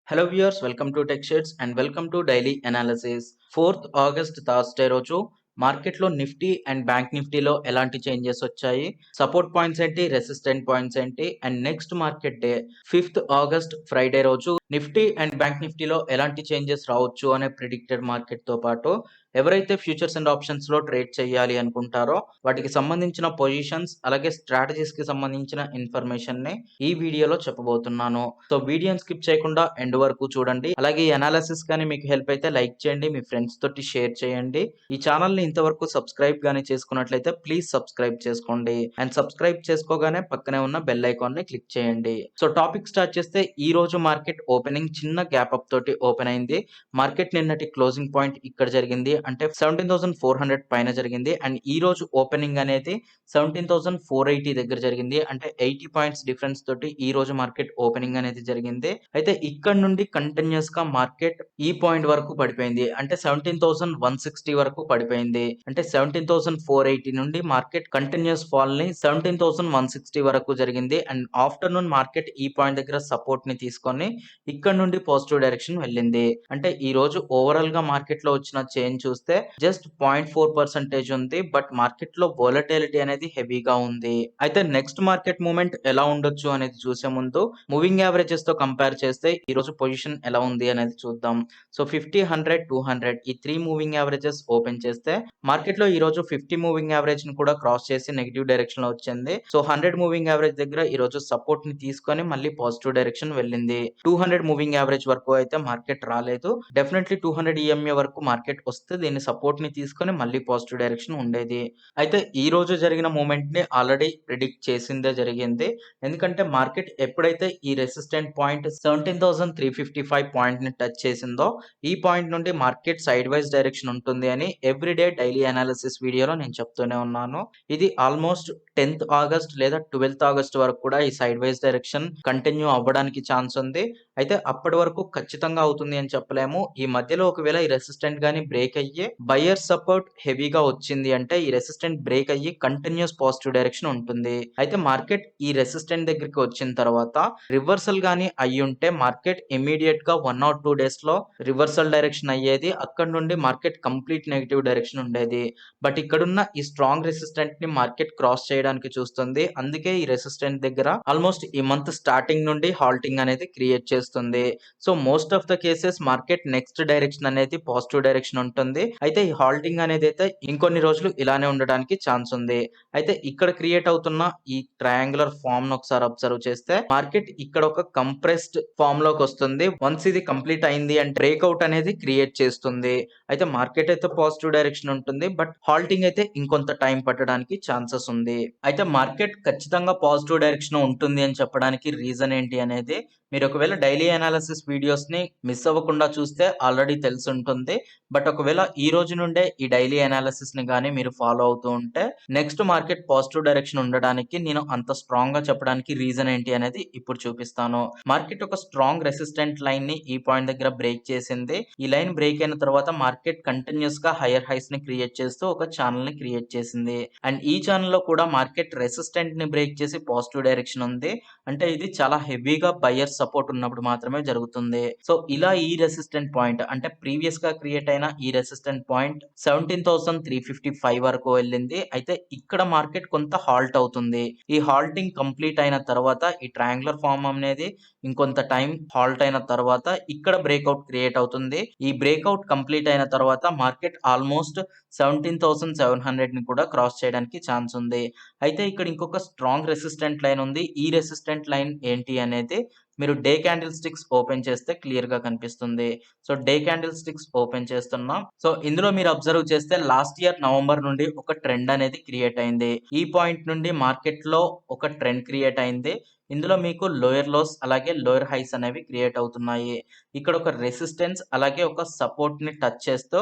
Hello viewers, welcome to tech shades and welcome to daily analysis. 4th August Thursday రోజు మార్కెట్లో Nifty and bank నిఫ్టీలో ఎలాంటి changes వచ్చాయి, support points ఏంటి, resistant points ఏంటి, and next market day 5th August Friday రోజు Nifty and bank నిఫ్టీలో ఎలాంటి చేంజెస్ రావచ్చు అనే ప్రిడిక్టెడ్ మార్కెట్ తో పాటు ఎవరైతే ఫ్యూచర్స్ అండ్ ఆప్షన్స్ లో ట్రేడ్ చేయాలి అనుకుంటారో వాటికి సంబంధించిన పొజిషన్స్ అలాగే స్ట్రాటజీస్ కి సంబంధించిన ఇన్ఫర్మేషన్ ని ఈ వీడియోలో చెప్పబోతున్నాను. సో వీడియోని స్కిప్ చేయకుండా ఎండ్ వరకు చూడండి. అలాగే ఈ అనాలిసిస్ కానీ మీకు హెల్ప్ అయితే లైక్ చేయండి, మీ ఫ్రెండ్స్ తోటి షేర్ చేయండి. ఈ ఛానల్ ని ఇంతవరకు సబ్స్క్రైబ్ గానీ చేసుకున్నట్లయితే ప్లీజ్ సబ్స్క్రైబ్ చేసుకోండి అండ్ సబ్స్క్రైబ్ చేసుకోగానే పక్కనే ఉన్న బెల్ ఐకాన్ ని క్లిక్ చేయండి. సో టాపిక్ స్టార్ట్ చేస్తే ఈ రోజు మార్కెట్ ఓపెనింగ్ చిన్న గ్యాప్ అప్ తోటి ఓపెన్ అయింది. మార్కెట్ నిన్నటి క్లోజింగ్ పాయింట్ ఇక్కడ జరిగింది, అంటే 17,400 పైన జరిగింది. అండ్ ఈ రోజు ఓపెనింగ్ అనేది 17,480 దగ్గర జరిగింది, అంటే 80 పాయింట్స్ డిఫరెన్స్ తోటి ఈ రోజు మార్కెట్ ఓపెనింగ్ అనేది జరిగింది. అయితే ఇక్కడ నుండి కంటిన్యూస్ గా మార్కెట్ ఈ పాయింట్ వరకు పడిపోయింది, అంటే 17,160 వరకు పడిపోయింది. అంటే 17,480 నుండి మార్కెట్ కంటిన్యూస్ ఫాల్ ని 17,160 వరకు జరిగింది. అండ్ ఆఫ్టర్నూన్ మార్కెట్ ఈ పాయింట్ దగ్గర సపోర్ట్ ని తీసుకొని ఇక్కడ నుండి పాజిటివ్ డైరెక్షన్ వెళ్ళింది. అంటే ఈ రోజు ఓవరాల్ గా మార్కెట్ లో వచ్చిన చేంజ్ చూస్తే జస్ట్ 0.4% ఉంది, బట్ మార్కెట్ లో వోలటిలిటీ అనేది హెవీగా ఉంది. అయితే నెక్స్ట్ మార్కెట్ మూవ్మెంట్ ఎలా ఉండొచ్చు అనేది చూసే ముందు మూవింగ్ యావరేజెస్ తో కంపేర్ చేస్తే ఈ రోజు పొజిషన్ ఎలా ఉంది అనేది చూద్దాం. సో 50, 100, 200 ఈ 3 మూవింగ్ యావరేజెస్ ఓపెన్ చేస్తే మార్కెట్ లో ఈ రోజు 50 మూవింగ్ యావరేజ్ ని కూడా క్రాస్ చేసి నెగిటివ్ డైరెక్షన్ లో వచ్చింది. సో 100 మూవింగ్ యావరేజ్ దగ్గర ఈ రోజు సపోర్ట్ ని తీసుకొని మళ్ళీ పాజిటివ్ డైరెక్షన్ వెళ్ళింది. 200 మూవింగ్ యావరేజ్ వరకు అయితే మార్కెట్ రాలేదు. డెఫినెట్లీ 200 ఈఎంఏ వరకు మార్కెట్ వస్తే దీని సపోర్ట్ ని తీసుకొని మళ్ళీ పాజిటివ్ డైరెక్షన్ ఉండేది. అయితే ఈ రోజు జరిగిన మూమెంట్ ని ఆల్రెడీ ప్రిడిక్ట్ చేసిందే జరిగింది. ఎందుకంటే మార్కెట్ ఎప్పుడైతే ఈ రెసిస్టెంట్ పాయింట్ 17,355 పాయింట్ ని టచ్ చేసిందో ఈ పాయింట్ నుండి మార్కెట్ సైడ్ వైజ్ డైరెక్షన్ ఉంటుంది అని ఎవ్రీడే డైలీ అనాలిసిస్ వీడియోలో నేను చెప్తూనే ఉన్నాను. ఇది ఆల్మోస్ట్ 10th ఆగస్ట్ లేదా 12th ఆగస్ట్ వరకు కూడా ఈ సైడ్ వైజ్ డైరెక్షన్ కంటిన్యూ అవ్వడానికి ఛాన్స్ ఉంది. అయితే అప్పటి వరకు ఖచ్చితంగా అవుతుంది అని చెప్పలేము. ఈ మధ్యలో ఒకవేళ ఈ రెసిస్టెంట్ గానీ బ్రేక్ అయ్యి బయర్ సపోర్ట్ హెవీగా వచ్చింది అంటే ఈ రెసిస్టెంట్ బ్రేక్ అయ్యి కంటిన్యూస్ పాజిటివ్ డైరెక్షన్ ఉంటుంది. అయితే మార్కెట్ ఈ రెసిస్టెంట్ దగ్గరికి వచ్చిన తర్వాత రివర్సల్ గానీ అయ్యి ఉంటే మార్కెట్ ఇమీడియట్ గా 1 or 2 days లో రివర్సల్ డైరెక్షన్ అయ్యేది. అక్కడ నుండి మార్కెట్ కంప్లీట్ నెగిటివ్ డైరెక్షన్ ఉండేది. బట్ ఇక్కడున్న ఈ స్ట్రాంగ్ రెసిస్టెంట్ ని మార్కెట్ క్రాస్ చేయడానికి చూస్తుంది. అందుకే ఈ రెసిస్టెంట్ దగ్గర ఆల్మోస్ట్ ఈ మంత్ స్టార్టింగ్ నుండి హాల్టింగ్ అనేది క్రియేట్ చేస్తుంది. So most of the cases market next direction అనేది పాజిటివ్ డైరెక్షన్ ఉంటుంది. అయితే ఈ హాల్టింగ్ అనేది అయితే ఇంకొన్ని రోజులు ఇలానే ఉండడానికి ఛాన్స్ ఉంది. అయితే ఇక్కడ క్రియేట్ అవుతున్న ఈ ట్రయాంగులర్ ఫామ్ ను ఒకసారి అబ్జర్వ్ చేస్తే మార్కెట్ ఇక్కడ ఒక కంప్రెస్డ్ ఫామ్ లోకి వస్తుంది. వన్స్ ఇది కంప్లీట్ అయింది అంటే బ్రేక్అవుట్ అనేది క్రియేట్ చేస్తుంది. అయితే మార్కెట్ అయితే పాజిటివ్ డైరెక్షన్ ఉంటుంది, బట్ హాల్టింగ్ అయితే ఇంకొంత టైం పట్టడానికి ఛాన్సెస్ ఉంది. అయితే మార్కెట్ ఖచ్చితంగా పాజిటివ్ డైరెక్షన్ ఉంటుంది అని చెప్పడానికి రీజన్ ఏంటి అనేది మీరు ఒకవేళ డైలీ అనాలిసిస్ వీడియోస్ ని మిస్ అవ్వకుండా చూస్తే ఆల్రెడీ తెలిసి ఉంటుంది. బట్ ఒకవేళ ఈ రోజు నుండే ఈ డైలీ అనాలిసిస్ ని గానీ మీరు ఫాలో అవుతూ ఉంటే నెక్స్ట్ మార్కెట్ పాజిటివ్ డైరెక్షన్ ఉండడానికి నేను అంత స్ట్రాంగ్ గా చెప్పడానికి రీజన్ ఏంటి అనేది ఇప్పుడు చూపిస్తాను. మార్కెట్ ఒక స్ట్రాంగ్ రెసిస్టెంట్ లైన్ ని ఈ పాయింట్ దగ్గర బ్రేక్ చేసింది. ఈ లైన్ బ్రేక్ అయిన తర్వాత మార్కెట్ కంటిన్యూస్ గా హైయర్ హైస్ ని క్రియేట్ చేస్తూ ఒక ఛానల్ ని క్రియేట్ చేసింది. అండ్ ఈ ఛానల్ లో కూడా మార్కెట్ రెసిస్టెంట్ ని బ్రేక్ చేసి పాజిటివ్ డైరెక్షన్ ఉంది. అంటే ఇది చాలా హెవీగా బయర్ సపోర్ట్ ఉన్నప్పుడు మాత్రమే జరుగుతుంది. సో ఇలా ఈ రెసిస్టెంట్ పాయింట్ అంటే ప్రీవియస్ గా క్రియేట్ అయిన ఈ రెసిస్టెంట్ పాయింట్ 17,355 వరకు వెళ్ళింది. అయితే ఇక్కడ మార్కెట్ కొంత హాల్ట్ అవుతుంది. ఈ హాల్టింగ్ కంప్లీట్ అయిన తర్వాత ఈ ట్రయాంగులర్ ఫామ్ అనేది ఇంకొంత టైం హాల్ట్ అయిన తర్వాత ఇక్కడ బ్రేక్అవుట్ క్రియేట్ అవుతుంది. ఈ బ్రేక్అవుట్ కంప్లీట్ అయిన తర్వాత మార్కెట్ ఆల్మోస్ట్ 17,700 ని కూడా క్రాస్ చేయడానికి ఛాన్స్ ఉంది. అయితే ఇక్కడ ఇంకొక స్ట్రాంగ్ రెసిస్టెంట్ లైన్ ఉంది. ఈ రెసిస్టెంట్ లైన్ ఏంటి అనేది మీరు డే క్యాండిల్ స్టిక్స్ ఓపెన్ చేస్తే క్లియర్ గా కనిపిస్తుంది. So day candle sticks open చేస్తున్నాం. సో ఇందులో మీరు అబ్జర్వ్ చేస్తే లాస్ట్ ఇయర్ నవంబర్ నుండి ఒక ట్రెండ్ అనేది క్రియేట్ అయింది. ఈ పాయింట్ నుండి మార్కెట్ లో ఒక ట్రెండ్ క్రియేట్ అయింది. ఇందులో మీకు లోయర్ లోస్ అలాగే లోయర్ హైస్ అనేవి క్రియేట్ అవుతున్నాయి. ఇక్కడ ఒక రెసిస్టెన్స్ అలాగే ఒక సపోర్ట్ ని టచ్ చేస్తూ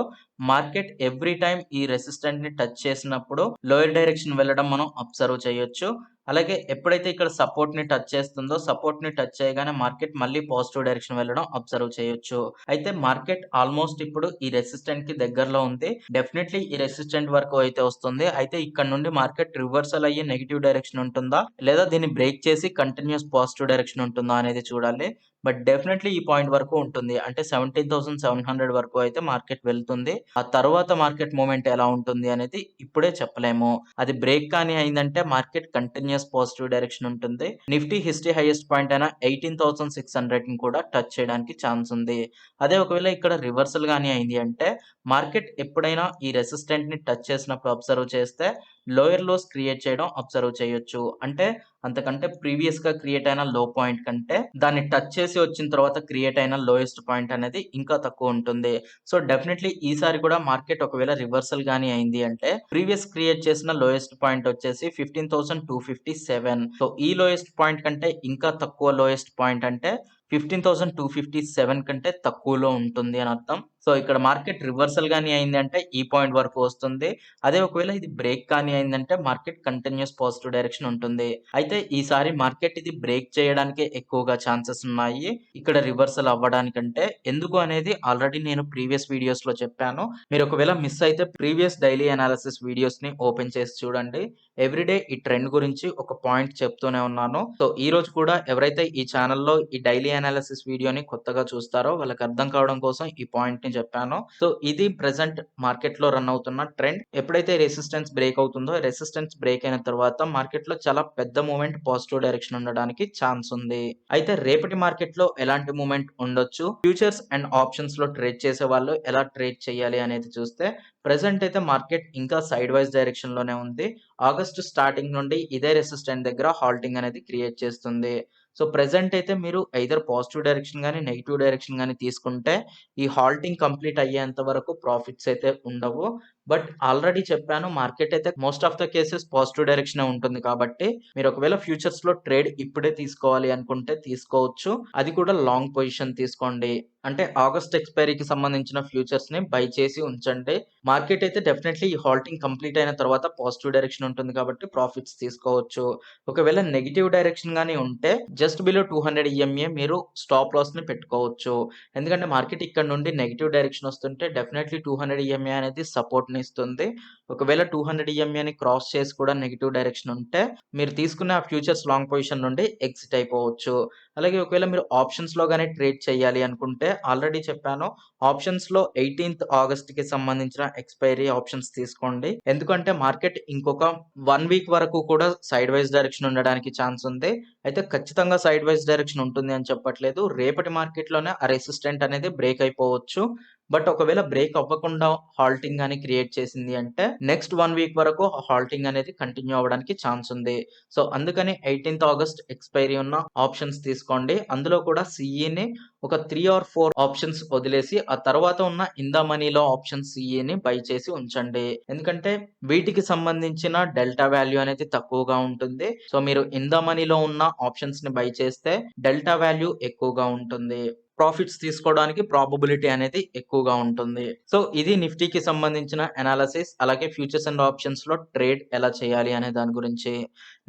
మార్కెట్ ఎవ్రీ టైం ఈ రెసిస్టెంట్ ని టచ్ చేసినప్పుడు లోయర్ డైరెక్షన్ వెళ్ళడం మనం అబ్జర్వ్ చేయొచ్చు. అలాగే ఎప్పుడైతే ఇక్కడ సపోర్ట్‌ని టచ్ చేస్తుందో, సపోర్ట్‌ని టచ్ చేయగానే మార్కెట్ మళ్ళీ పాజిటివ్ డైరెక్షన్ వెళ్ళడం అబ్జర్వ్ చేయొచ్చు. అయితే మార్కెట్ ఆల్మోస్ట్ ఇప్పుడు ఈ రెసిస్టెంట్‌కి దగ్గరలో ఉంది. డెఫినైట్‌లీ ఈ రెసిస్టెంట్ వరకు అయితే వస్తుంది. అయితే ఇక్కడ నుండి మార్కెట్ రివర్సల్ అయ్యి నెగెటివ్ డైరెక్షన్ ఉంటుందా? లేదా దీన్ని బ్రేక్ చేసి కంటిన్యూయస్ పాజిటివ్ డైరెక్షన్ ఉంటుందా అనేది చూడాలి. బట్ డెఫినైట్‌లీ ఈ పాయింట్ వరకు ఉంటుంది. అంటే 17,700 వరకు అయితే మార్కెట్ వెళ్తుంది. ఆ తర్వాత మార్కెట్ మూవ్‌మెంట్ ఎలా ఉంటుంది అనేది ఇప్పుడే చెప్పలేము. అది బ్రేక్ కానీ అయిందంటే మార్కెట్ కంటిన్యూయస్ పాజిటివ్ డైరెక్షన్ ఉంటుంది. నిఫ్టీ హిస్టరీ హైయెస్ట్ పాయింట్ అయిన 18,600ని కూడా టచ్ చేయడానికి ఛాన్స్ ఉంది. అదే ఒకవేళ ఇక్కడ రివర్సల్ గాని అయింది అంటే మార్కెట్ ఎప్పుడైనా ఈ రెసిస్టెంట్‌ని టచ్ చేసినప్పుడు అబ్జర్వ్ చేస్తే లోయర్ లోస్ క్రియేట్ చేయడం అబ్జర్వ్ చేయొచ్చు. అంటే అంతకంటే ప్రీవియస్‌గా క్రియేట్ అయిన లో పాయింట్ కంటే దాన్ని టచ్ చేసి వచ్చిన తర్వాత క్రియేట్ అయిన లోయెస్ట్ పాయింట్ అనేది ఇంకా తక్కువ ఉంటుంది. సో, డెఫినైట్‌లీ ఈసారి కూడా మార్కెట్ ఒకవేళ రివర్సల్ గాని అయింది అంటే ప్రీవియస్ క్రియేట్ చేసిన లోయెస్ట్ పాయింట్ వచ్చేసి 15,257. సో, ఈ లోయెస్ట్ పాయింట్ కంటే ఇంకా తక్కువ లోయెస్ట్ పాయింట్ అంటే 15,257 కంటే తక్కువలో ఉంటుంది అని అర్థం. సో, ఇక్కడ మార్కెట్ రివర్సల్ గాని అయింది అంటే ఈ పాయింట్ వరకు వస్తుంది. అదే ఒకవేళ ఇది బ్రేక్ కానీ అయిందంటే మార్కెట్ కంటిన్యూయస్ పాజిటివ్ డైరెక్షన్ ఉంటుంది. అయితే ఈసారి మార్కెట్ ఇది బ్రేక్ చేయడానికే ఎక్కువగా ఛాన్సెస్ ఉన్నాయి. ఇక్కడ రివర్సల్ అవ్వడానికంటే. ఎందుకు అనేది ఆల్రెడీ నేను ప్రీవియస్ వీడియోస్‌లో చెప్పాను. మీరు ఒకవేళ మిస్ అయితే ప్రీవియస్ డైలీ అనాలిసిస్ వీడియోస్‌ని ఓపెన్ చేసి చూడండి. ఎవ్రీడే ఈ ట్రెండ్ గురించి ఒక పాయింట్ చెప్తూనే ఉన్నాను. సో, ఈరోజు కూడా ఎవరైతే ఈ ఛానెల్‌లో ఈ డైలీ అనాలిసిస్ వీడియోని కొత్తగా చూస్తారో వాళ్ళకి అర్థం కావడం కోసం ఈ పాయింట్‌ని చెప్పాను. సో, ఇది ప్రెజెంట్ మార్కెట్‌లో రన్ అవుతున్న ట్రెండ్. ఎప్పుడైతే రెసిస్టెన్స్ బ్రేక్ అవుతుందో, రెసిస్టెన్స్ బ్రేక్ అయిన తర్వాత మార్కెట్‌లో చాలా పెద్ద మూవ్‌మెంట్ పాజిటివ్ డైరెక్షన్ ఉండడానికి ఛాన్స్ ఉంది. అయితే రేపటి మార్కెట్‌లో ఎలాంటి మూవ్‌మెంట్ ఉండొచ్చు? ఫ్యూచర్స్ అండ్ ఆప్షన్స్‌లో ట్రేడ్ చేసేవాళ్ళు ఎలా ట్రేడ్ చేయాలి అనేది చూస్తే ప్రెజెంట్ అయితే మార్కెట్ ఇంకా సైడ్ వైస్ డైరెక్షన్‌లోనే ఉంది. ఆగస్ట్ స్టార్టింగ్ నుండి ఇదే రెసిస్టెంట్ దగ్గర హాల్టింగ్ అనేది క్రియేట్ చేస్తుంది. సో, ప్రెజెంట్ అయితే మీరు ఐదర్ పాజిటివ్ డైరెక్షన్ గాని, నెగెటివ్ డైరెక్షన్ గాని తీసుకుంటే ఈ హాల్టింగ్ కంప్లీట్ అయ్యేంత వరకు ప్రాఫిట్స్ అయితే ఉండవు. బట్ ఆల్రెడీ చెప్పాను మార్కెట్ అయితే most of the cases positive డైరెక్షనే ఉంటుంది కాబట్టి మీరు ఒకవేళ ఫ్యూచర్స్‌లో ట్రేడ్ ఇప్పుడే తీసుకోవాలి అనుకుంటే తీసుకోవచ్చు. అది కూడా లాంగ్ పొజిషన్ తీసుకోండి. అంటే ఆగస్ట్ ఎక్స్‌పైరీకి సంబంధించిన ఫ్యూచర్స్‌ని బై చేసి ఉంచండి. మార్కెట్ అయితే డెఫినైట్‌లీ ఈ హాల్టింగ్ కంప్లీట్ అయిన తర్వాత పాజిటివ్ డైరెక్షన్ ఉంటుంది కాబట్టి ప్రాఫిట్స్ తీసుకోవచ్చు. ఒకవేళ నెగెటివ్ డైరెక్షన్ గాని ఉంటే జస్ట్ బిలో 200 ఈఎంఏ మీరు స్టాప్ లాస్‌ని పెట్టుకోవచ్చు. ఎందుకంటే మార్కెట్ ఇక్కడ నుండి నెగెటివ్ డైరెక్షన్ వస్తుంటే డెఫినైట్‌లీ 200 ఈఎంఏ అనేది సపోర్ట్‌ని ఇస్తుంది. ఒకవేళ 200 ఈఎంఏని క్రాస్ చేసి కూడా నెగెటివ్ డైరెక్షన్ ఉంటే మీరు తీసుకున్న ఆ ఫ్యూచర్స్ లాంగ్ పొజిషన్ నుండి ఎగ్జిట్ అయిపోవచ్చు. అలాగే ఒకవేళ మీరు ఆప్షన్స్‌లో గాని ట్రేడ్ చేయాలి అనుకుంటే ఆల్రెడీ చెప్పాను. ఆప్షన్స్‌లో 18థ్ ఆగస్ట్‌కి సంబంధించిన ఎక్స్‌పైరీ ఆప్షన్స్ తీసుకోండి. ఎందుకంటే మార్కెట్ ఇంకొక 1 వీక్ వరకు కూడా సైడ్ వైస్ డైరెక్షన్ ఉండడానికి ఛాన్స్ ఉంది. అయితే ఖచ్చితంగా సైడ్ వైస్ డైరెక్షన్ ఉంటుంది అని చెప్పట్లేదు. రేపటి మార్కెట్‌లోనే ఆ రెసిస్టెంట్ అనేది బ్రేక్ అయిపోవచ్చు. బట్ ఒకవేళ బ్రేక్ అవ్వకుండా హాల్టింగ్ గాని క్రియేట్ చేసింది అంటే నెక్స్ట్ 1 వీక్ వరకు హాల్టింగ్ అనేది కంటిన్యూ అవ్వడానికి ఛాన్స్ ఉంది. సో, అందుకని 18థ్ ఆగస్ట్ ఎక్స్‌పైరీ ఉన్న ఆప్షన్స్ తీసుకోండి. అందులో కూడా సీఈని ఒక 3 ఆర్ 4 ఆప్షన్స్ వదిలేసి ఆ తర్వాత ఉన్న ఇన్ ద మనీలో ఆప్షన్ సీఈని బై చేసి ఉంచండి. ఎందుకంటే వీటికి సంబంధించిన డెల్టా వాల్యూ అనేది తక్కువగా ఉంటుంది. సో, మీరు ఇన్ ద మనీలో ఉన్న ఆప్షన్స్‌ని బై చేస్తే డెల్టా వాల్యూ ఎక్కువగా ఉంటుంది. ప్రాఫిట్స్ తీసుకోవడానికి ప్రాబబిలిటీ అనేది ఎక్కువగా ఉంటుంది. సో, ఇది నిఫ్టీకి సంబంధించిన అనాలిసిస్. అలాగే ఫ్యూచర్స్ అండ్ ఆప్షన్స్‌లో ట్రేడ్ ఎలా చేయాలి అనే దాని గురించి.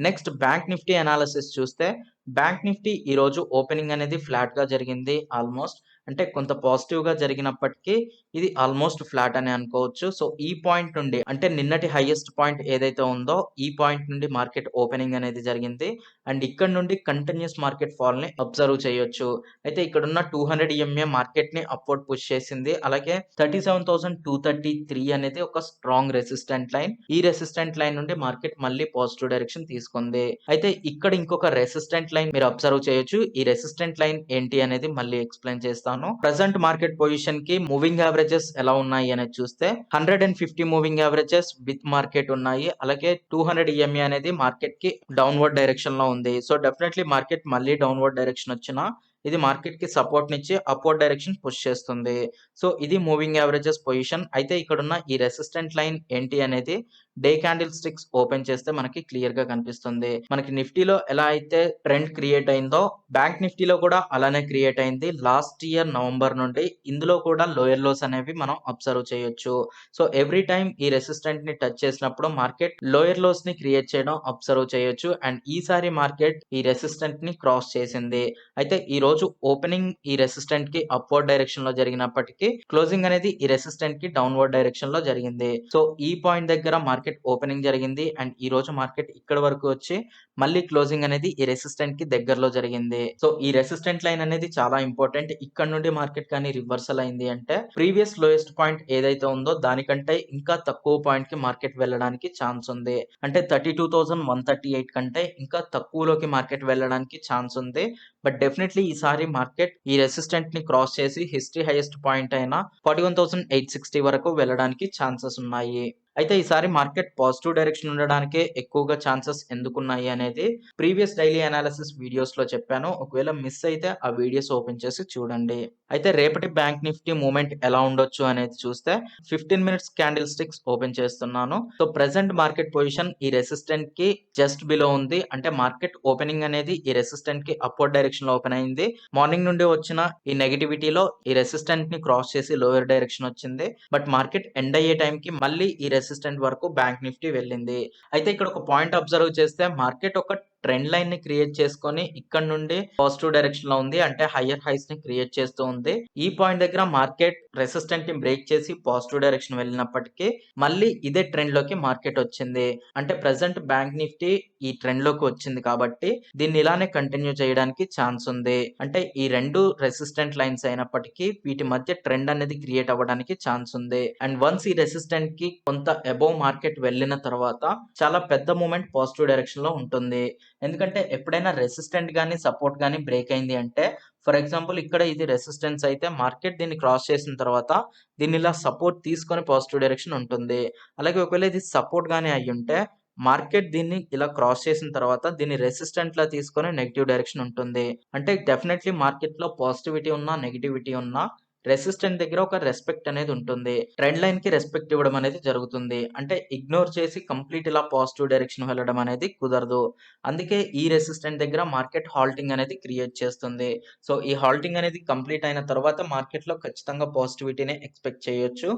నెక్స్ట్ బ్యాంక్ నిఫ్టీ అనాలిసిస్ చూస్తే బ్యాంక్ నిఫ్టీ ఈరోజు ఓపెనింగ్ అనేది ఫ్లాట్‌గా జరిగింది ఆల్మోస్ట్. అంటే కొంత పాజిటివ్‌గా జరిగినప్పటికీ ఇది ఆల్మోస్ట్ ఫ్లాట్ అనే అనుకోవచ్చు. సో, ఈ పాయింట్ నుండి అంటే నిన్నటి హైయెస్ట్ పాయింట్ ఏదైతే ఉందో ఈ పాయింట్ నుండి మార్కెట్ ఓపెనింగ్ అనేది జరిగింది. అండ్ ఇక్కడ నుండి కంటిన్యూయస్ మార్కెట్ ఫాల్‌ని అబ్జర్వ్ చేయొచ్చు. అయితే ఇక్కడున్న 200 ఈఎంఏ మార్కెట్‌ని అప్‌వర్డ్ పుష్ చేసింది. అలాగే 37,233 అనేది ఒక స్ట్రాంగ్ రెసిస్టెంట్ లైన్. ఈ రెసిస్టెంట్ లైన్ నుండి మార్కెట్ మళ్ళీ పాజిటివ్ డైరెక్షన్ తీసుకుంది. అయితే ఇక్కడ ఇంకొక రెసిస్టెంట్ లైన్ మీరు అబ్జర్వ్ చేయొచ్చు. ఈ రెసిస్టెంట్ లైన్ ఏంటి అనేది మళ్ళీ ఎక్స్‌ప్లెయిన్ చేస్తాను. ప్రెజెంట్ మార్కెట్ పొజిషన్‌కి మూవింగ్ యావరేజెస్ ఎలా ఉన్నాయి అనేది చూస్తే 150 మూవింగ్ యావరేజెస్ విత్ మార్కెట్ ఉన్నాయి. అలాగే 200 ఈఎంఏ అనేది మార్కెట్‌కి డౌన్‌వర్డ్ డైరెక్షన్‌లో ఉంది. సో, డెఫినైట్‌లీ మార్కెట్ మళ్ళీ డౌన్‌వర్డ్ డైరెక్షన్ వచ్చినా ఇది మార్కెట్‌కి సపోర్ట్‌నిచ్చి అప్‌వర్డ్ డైరెక్షన్ పుష్ చేస్తుంది. సో, ఇది మూవింగ్ యావరేజెస్ పొజిషన్. అయితే ఇక్కడున్న ఈ రెసిస్టెంట్ లైన్ ఏంటి అనేది డే క్యాండిల్ స్టిక్స్ ఓపెన్ చేస్తే మనకి క్లియర్‌గా కనిపిస్తుంది. మనకి నిఫ్టీలో ఎలా అయితే ట్రెండ్ క్రియేట్ అయిందో బ్యాంక్ నిఫ్టీలో కూడా అలానే క్రియేట్ అయింది. లాస్ట్ ఇయర్ నవంబర్ నుండి ఇందులో కూడా లోయర్ లోస్ అనేవి మనం అబ్జర్వ్ చేయొచ్చు. సో, ఎవ్రీ టైమ్ ఈ రెసిస్టెంట్‌ని టచ్ చేసినప్పుడు మార్కెట్ లోయర్ లోస్‌ని క్రియేట్ చేయడం అబ్జర్వ్ చేయొచ్చు. అండ్ ఈసారి మార్కెట్ ఈ రెసిస్టెంట్‌ని క్రాస్ చేసింది. అయితే ఈ రోజు ఓపెనింగ్ ఈ రెసిస్టెంట్‌కి అప్‌వర్డ్ డైరెక్షన్‌లో జరిగినప్పటికీ క్లోజింగ్ అనేది ఈ రెసిస్టెంట్‌కి డౌన్‌వర్డ్ డైరెక్షన్‌లో జరిగింది. సో, ఈ పాయింట్ దగ్గర మార్కెట్ ఓపెనింగ్ జరిగింది. అండ్ ఈ రోజు మార్కెట్ ఇక్కడి వరకు వచ్చి మళ్ళీ క్లోజింగ్ అనేది ఈ రెసిస్టెంట్‌కి దగ్గరలో జరిగింది. సో, ఈ రెసిస్టెంట్ లైన్ అనేది చాలా ఇంపార్టెంట్. ఇక్కడ నుండి మార్కెట్ కానీ రివర్సల్ అయింది అంటే ప్రీవియస్ లోయెస్ట్ పాయింట్ ఏదైతే ఉందో దానికంటే ఇంకా తక్కువ పాయింట్‌కి మార్కెట్ వెళ్ళడానికి ఛాన్స్ ఉంది. అంటే 32,138 కంటే ఇంకా తక్కువలోకి మార్కెట్ వెళ్ళడానికి ఛాన్స్ ఉంది. బట్ డెఫినెట్‌లీ ఈసారి మార్కెట్ ఈ రెసిస్టెంట్‌ని క్రాస్ చేసి హిస్టరీ హైయెస్ట్ పాయింట్ అయిన 41,860 వరకు వెళ్ళడానికి ఛాన్సెస్ ఉన్నాయి. అయితే ఈసారి మార్కెట్ పాజిటివ్ డైరెక్షన్ ఉండడానికే ఎక్కువగా ఛాన్సెస్ ఎందుకున్నాయి అనేది ప్రీవియస్ డైలీ అనాలిసిస్ వీడియోస్‌లో చెప్పాను. ఒకవేళ మిస్ అయితే ఆ వీడియోస్ ఓపెన్ చేసి చూడండి. అయితే రేపటి బ్యాంక్ నిఫ్టీ మూవ్‌మెంట్ ఎలా ఉండొచ్చు అనేది చూస్తే 15 మినిట్స్ క్యాండిల్ స్టిక్స్ ఓపెన్ చేస్తున్నాను. సో, ప్రెజెంట్ మార్కెట్ పొజిషన్ ఈ రెసిస్టెంట్‌కి జస్ట్ బిలో ఉంది. అంటే మార్కెట్ ఓపెనింగ్ అనేది ఈ రెసిస్టెంట్‌కి అప్‌వర్డ్ డైరెక్షన్‌లో ఓపెన్ అయింది. మార్నింగ్ నుండి వచ్చిన ఈ నెగటివిటీలో ఈ రెసిస్టెంట్‌ని క్రాస్ చేసి లోయర్ డైరెక్షన్ వచ్చింది. బట్ మార్కెట్ ఎండ్ అయ్యే టైంకి మళ్ళీ ఈ రెసిస్టెంట్ వరకు బ్యాంక్ నిఫ్టీ వెళ్ళింది. అయితే ఇక్కడ ఒక పాయింట్ అబ్జర్వ్ చేస్తే మార్కెట్ ఒక ట్రెండ్ లైన్‌ని క్రియేట్ చేసుకొని ఇక్కడ నుండి పాజిటివ్ డైరెక్షన్‌లో ఉంది. అంటే హైయర్ హైస్‌ని క్రియేట్ చేస్తూ ఉంది. ఈ పాయింట్ దగ్గర మార్కెట్ రెసిస్టెంట్‌ని బ్రేక్ చేసి పాజిటివ్ డైరెక్షన్ వెళ్ళినప్పటికీ మళ్ళీ ఇదే ట్రెండ్‌లోకి మార్కెట్ వచ్చింది. అంటే ప్రెజెంట్ బ్యాంక్ నిఫ్టీ ఈ ట్రెండ్‌లోకి వచ్చింది కాబట్టి దీన్ని ఇలానే కంటిన్యూ చేయడానికి ఛాన్స్ ఉంది. అంటే ఈ 2 రెసిస్టెంట్ లైన్స్ అయినప్పటికీ వీటి మధ్య ట్రెండ్ అనేది క్రియేట్ అవ్వడానికి ఛాన్స్ ఉంది. అండ్ వన్స్ ఈ రెసిస్టెంట్‌కి కొంత అబోవ్ మార్కెట్ వెళ్ళిన తర్వాత చాలా పెద్ద మూవ్‌మెంట్ పాజిటివ్ డైరెక్షన్‌లో ఉంటుంది. ఎందుకంటే ఎప్పుడైనా రెసిస్టెంట్ గాని, సపోర్ట్ గాని బ్రేక్ అయింది అంటే ఫర్ ఎగ్జాంపుల్ ఇక్కడ ఇది రెసిస్టెన్స్ అయితే మార్కెట్ దీన్ని క్రాస్ చేసిన తర్వాత దీన్ని ఇలా సపోర్ట్ తీసుకొని పాజిటివ్ డైరెక్షన్ ఉంటుంది. అలాగే ఒకవేళ ఇది సపోర్ట్ గాని అయ్యుంటే మార్కెట్ దీన్ని ఇలా క్రాస్ చేసిన తర్వాత దీన్ని రెసిస్టెంట్‌లా తీసుకొని నెగెటివ్ డైరెక్షన్ ఉంటుంది. అంటే డెఫినైట్‌లీ మార్కెట్‌లో పాజిటివిటీ ఉన్నా, నెగటివిటీ ఉన్నా రెసిస్టెంట్ దగ్గర ఒక రెస్పెక్ట్ అనేది ఉంటుంది. ట్రెండ్ లైన్‌కి రెస్పెక్ట్ ఇవ్వడం అనేది జరుగుతుంది. అంటే ఇగ్నోర్ చేసి కంప్లీట్ ఇలా పాజిటివ్ డైరెక్షన్ వెళ్ళడం అనేది కుదరదు. అందుకే ఈ రెసిస్టెంట్ దగ్గర మార్కెట్ హాల్టింగ్ అనేది క్రియేట్ చేస్తుంది. సో, ఈ హాల్టింగ్ అనేది కంప్లీట్ అయిన తర్వాత మార్కెట్‌లో ఖచ్చితంగా పాజిటివిటీనే ఎక్స్‌పెక్ట్ చేయొచ్చు.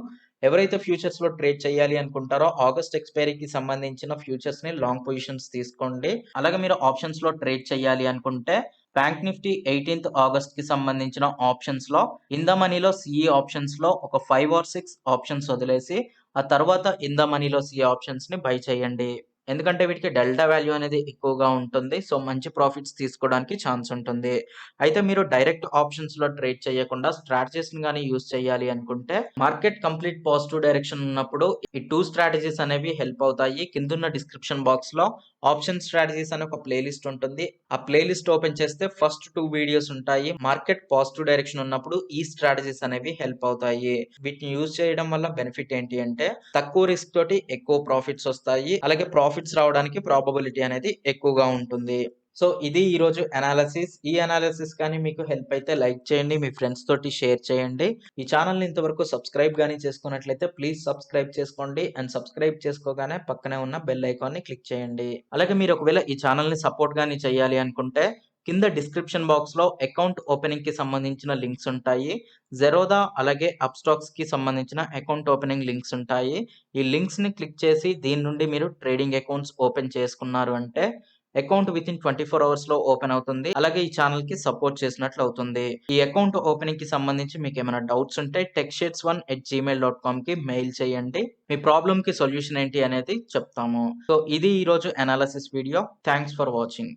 ఎవరైతే ఫ్యూచర్స్‌లో ట్రేడ్ చేయాలి అనుకుంటారో ఆగస్ట్ ఎక్స్‌పైరీకి సంబంధించిన ఫ్యూచర్స్‌ని లాంగ్ పొజిషన్స్ తీసుకోండి. అలాగే మీరు ఆప్షన్స్‌లో ట్రేడ్ చేయాలి అనుకుంటే బ్యాంక్ నిఫ్టీ 18థ్ ఆగస్ట్‌కి సంబంధించిన ఆప్షన్స్‌లో ఇన్ ద మనీలో సీఈ ఆప్షన్స్‌లో ఒక 5 ఆర్ 6 ఆప్షన్స్ వదిలేసి ఆ తర్వాత ఇన్ ద మనీలో సీఈ ఆప్షన్స్‌ని బై చేయండి. ఎందుకంటే వీటికి డెల్టా వాల్యూ అనేది ఎక్కువగా ఉంటుంది. సో, మంచి ప్రాఫిట్స్ తీసుకోవడానికి ఛాన్స్ ఉంటుంది. అయితే మీరు డైరెక్ట్ ఆప్షన్స్‌లో ట్రేడ్ చేయకుండా స్ట్రాటజీస్‌ని గాని యూజ్ చేయాలి అనుకుంటే మార్కెట్ కంప్లీట్ పాజిటివ్ డైరెక్షన్ ఉన్నప్పుడు ఈ 2 స్ట్రాటజీస్ అనేవి హెల్ప్ అవుతాయి. కిందున్న డిస్క్రిప్షన్ బాక్స్‌లో ఆప్షన్ స్ట్రాటజీస్ అనే ఒక ప్లే లిస్ట్ ఉంటుంది. ఆ ప్లే లిస్ట్ ఓపెన్ చేస్తే ఫస్ట్ 2 వీడియోస్ ఉంటాయి. మార్కెట్ పాజిటివ్ డైరెక్షన్ ఉన్నప్పుడు ఈ స్ట్రాటజీస్ అనేవి హెల్ప్ అవుతాయి. వీటిని యూజ్ చేయడం వల్ల బెనిఫిట్ ఏంటి అంటే తక్కువ రిస్క్ తోటి ఎక్కువ ప్రాఫిట్స్ వస్తాయి. అలాగే ప్రాఫిట్స్ రావడానికి ప్రాబబిలిటీ అనేది ఎక్కువగా ఉంటుంది. సో, ఇది ఈరోజు అనాలిసిస్. ఈ అనాలిసిస్ కానీ మీకు హెల్ప్ అయితే లైక్ చేయండి. మీ ఫ్రెండ్స్ తోటి షేర్ చేయండి. ఈ ఛానెల్‌ని ఇంతవరకు సబ్స్క్రైబ్ గాని చేసుకున్నట్లయితే ప్లీజ్ సబ్స్క్రైబ్ చేసుకోండి. అండ్ సబ్స్క్రైబ్ చేసుకోగానే పక్కనే ఉన్న బెల్ ఐకాన్‌ని క్లిక్ చేయండి. అలాగే మీరు ఒకవేళ ఈ ఛానెల్‌ని సపోర్ట్ గాని చేయాలి అనుకుంటే కింద డిస్క్రిప్షన్ బాక్స్‌లో అకౌంట్ ఓపెనింగ్‌కి సంబంధించిన లింక్స్ ఉంటాయి. జెరోదా అలాగే అప్‌స్టాక్స్‌కి సంబంధించిన అకౌంట్ ఓపెనింగ్ లింక్స్ ఉంటాయి. ఈ లింక్స్‌ని క్లిక్ చేసి దీని నుండి మీరు ట్రేడింగ్ అకౌంట్స్ ఓపెన్ చేసుకున్నారు అంటే అకౌంట్ వితిన్ 24 అవర్స్‌లో ఓపెన్ అవుతుంది. అలాగే ఈ ఛానెల్‌కి సపోర్ట్ చేసినట్లు అవుతుంది. ఈ అకౌంట్ ఓపెనింగ్‌కి సంబంధించి మీకేమైనా డౌట్స్ ఉంటే techshades1@gmail.comకి మెయిల్ చేయండి. మీ ప్రాబ్లమ్‌కి సొల్యూషన్ ఏంటి అనేది చెప్తాము. సో, ఇది ఈరోజు analysis video. Thanks for watching.